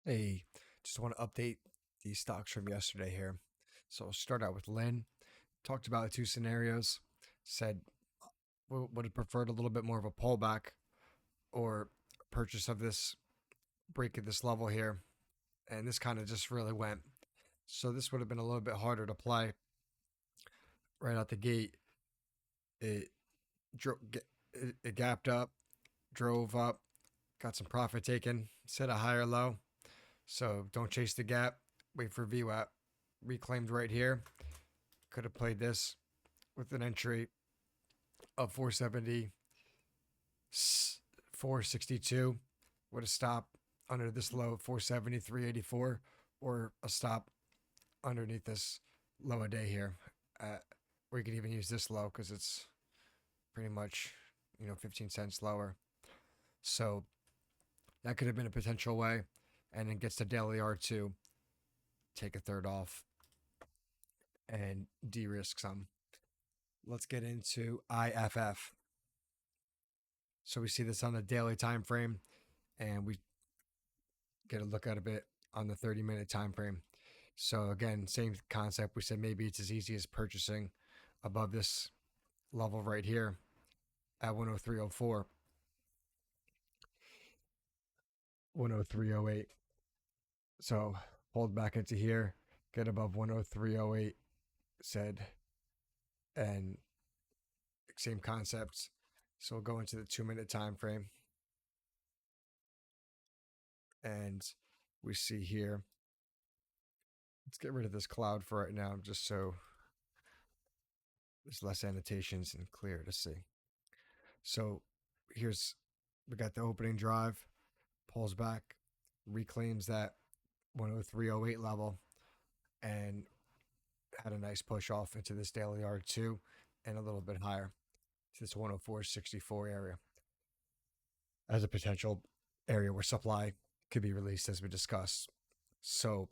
Hey, just want to update these stocks from yesterday here. So I'll start out with LIN. Talked about the two scenarios. Said would have preferred a little bit more of a pullback or purchase of this break at this level here. And this kind of just really went. So this would have been a little bit harder to play right out the gate. It it gapped up, drove up, got some profit taken, set a higher low. So don't chase the gap. Wait for VWAP. Reclaimed right here. Could have played this with an entry of 470, 462 with a stop under this low 470, 384, or a stop underneath this low a day here. Or you could even use this low because it's pretty much 15 cents lower. So that could have been a potential way, and then gets to daily R2, take a third off, and de-risk some. Let's get into IFF. So we see this on the daily time frame, and we get a look at a bit on the 30-minute time frame. So again, same concept. We said maybe it's as easy as purchasing above this level right here at 103.04, 103.08. So hold back into here, get above 103.08, said, and same concepts. So we'll go into the 2-minute time frame, and we see here. Let's get rid of this cloud for right now, just so there's less annotations and clear to see. So we got the opening drive, pulls back, reclaims that 103.08 level, and had a nice push off into this daily R2 and a little bit higher to this 104.64 area as a potential area where supply could be released, as we discussed. So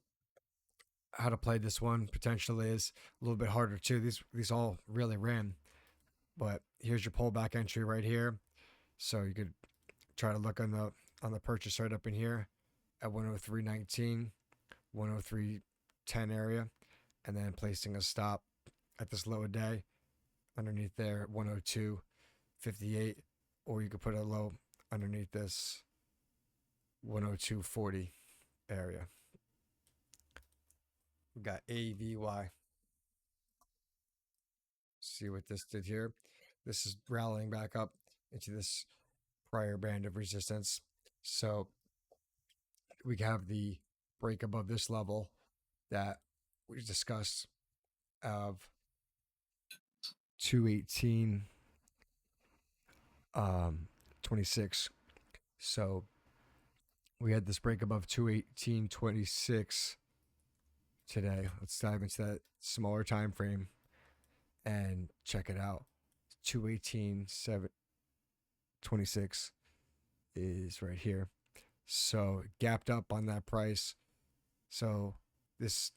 how to play this one potentially is a little bit harder too. These all really ran, but here's your pullback entry right here. So you could try to look on the purchase right up in here at 103.19, 103.10 area, and then placing a stop at this low a day underneath there at 102.58, or you could put a low underneath this 102.40 area. We got AVY. See what this did here. This is rallying back up into this prior band of resistance. So we have the break above this level that we discussed of 218 26. So we had this break above 218.26 today. Let's dive into that smaller time frame and check it out. 218.26 is right here. So gapped up on that price. So this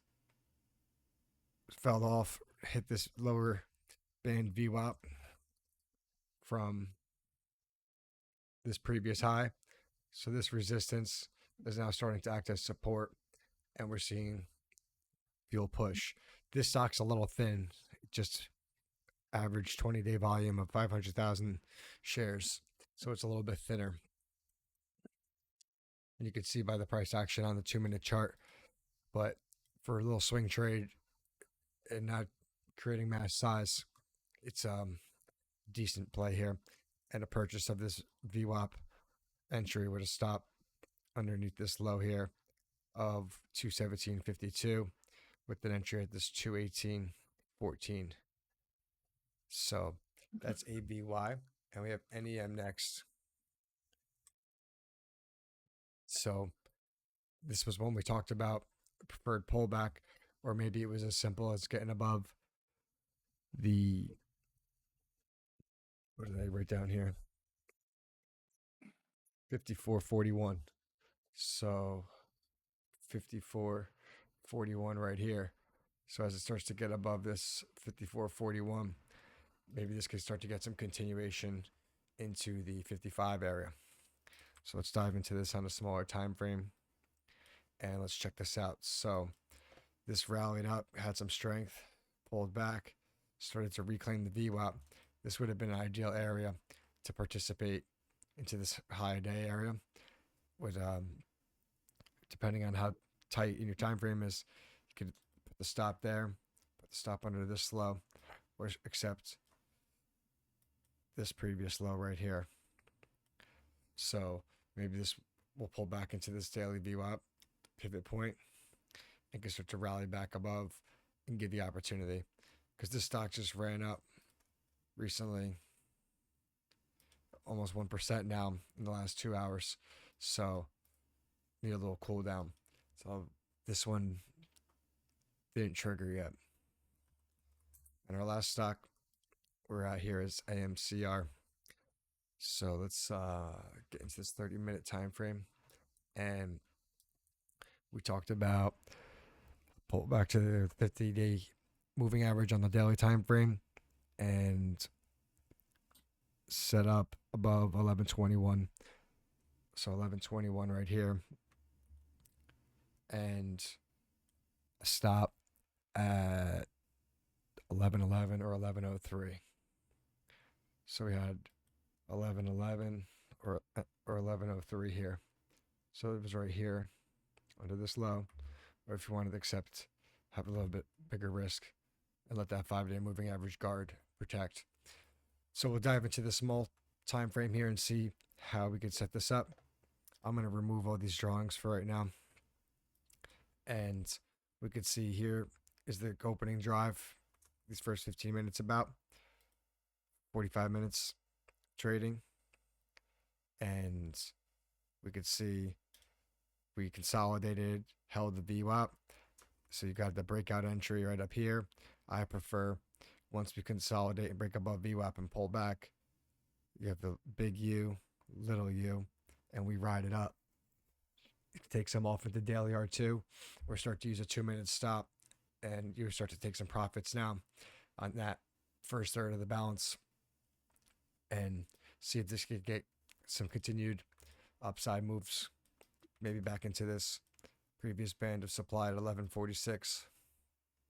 fell off, hit this lower band VWAP from this previous high. So this resistance is now starting to act as support, and we're seeing fuel push. This stock's a little thin, just average 20-day volume of 500,000 shares. So it's a little bit thinner. And you can see by the price action on the 2-minute chart. But for a little swing trade and not creating mass size, it's decent play here. And a purchase of this VWAP entry with a stop underneath this low here of 217.52 with an entry at this 218.14. So that's AVY, and we have NEM next. So this was one we talked about, preferred pullback, or maybe it was as simple as getting above the, what did I write down here? 54.41. So 54.41 right here. So as it starts to get above this 54.41, maybe this could start to get some continuation into the 55 area. So let's dive into this on a smaller time frame And let's check this out. So this rallied up, had some strength, pulled back, started to reclaim the VWAP. This would have been an ideal area to participate into this high day area. With depending on how tight in your time frame is, you could put the stop there, put the stop under this low, or accept this previous low right here. So maybe this will pull back into this daily VWAP pivot point and can start to rally back above and give the opportunity, because this stock just ran up recently almost 1% now in the last 2 hours. So need a little cool down. So this one didn't trigger yet. And our last stock we're at here is AMCR. So let's get into this 30-minute time frame. And we talked about pull back to the 50-day moving average on the daily time frame and set up above 1121. So 1121 right here. And a stop at 1111 or 1103. So we had 1111 or 1103 here. So it was right here under this low. Or if you wanted to accept, have a little bit bigger risk and let that 5-day moving average guard protect. So we'll dive into the small time frame here and see how we could set this up. I'm going to remove all these drawings for right now. And we could see here is the opening drive. These first 15 minutes, about 45 minutes trading. And we could see we consolidated, held the VWAP. So you got the breakout entry right up here. I prefer once we consolidate and break above VWAP and pull back, you have the big U, little U, and we ride it up. Take some off at the daily R2 or start to use a 2-minute stop, and you start to take some profits now on that first third of the balance and see if this could get some continued upside moves, maybe back into this previous band of supply at 1146.